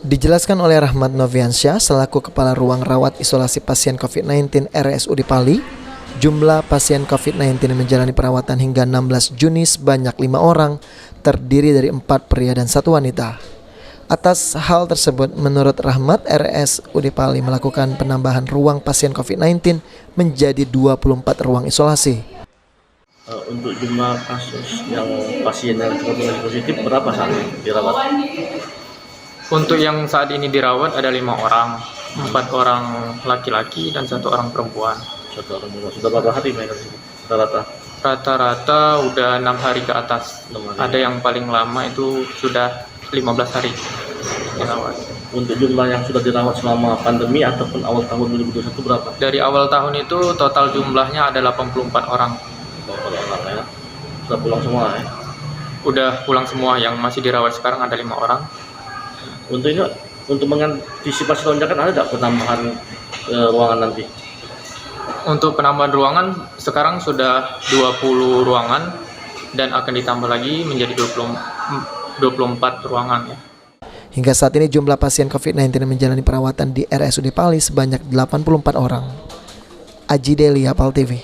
Dijelaskan oleh Rahmat Noviansyah selaku Kepala Ruang Rawat Isolasi Pasien COVID-19 RSUD Pali, jumlah pasien COVID-19 yang menjalani perawatan hingga 16 Juni sebanyak 5 orang, terdiri dari 4 pria dan 1 wanita. Atas hal tersebut, menurut Rahmat, RSUD Pali melakukan penambahan ruang pasien COVID-19 menjadi 24 ruang isolasi. Untuk jumlah kasus yang pasien yang terkonfirmasi positif berapa saat ini dirawat? Untuk yang saat ini dirawat ada 5 orang, 4 orang laki-laki dan 1 orang perempuan. 1 orang perempuan. Sudah berapa hari mereka rata-rata? Rata-rata udah 6 hari ke atas. Ada yang paling lama itu sudah 15 hari dirawat. Untuk jumlah yang sudah dirawat selama pandemi ataupun awal tahun 2021 berapa? Dari awal tahun itu total jumlahnya ada 84 orang. Ya. Sudah pulang semua ya? Udah pulang semua, yang masih dirawat sekarang ada 5 orang. Untuk mengantisipasi lonjakan ada tidak penambahan ruangan nanti? Untuk penambahan ruangan sekarang sudah 20 ruangan dan akan ditambah lagi menjadi 24 ruangan ya. Hingga saat ini jumlah pasien COVID-19 yang menjalani perawatan di RSUD Pali sebanyak 84 orang. Aji Deli, Apal TV.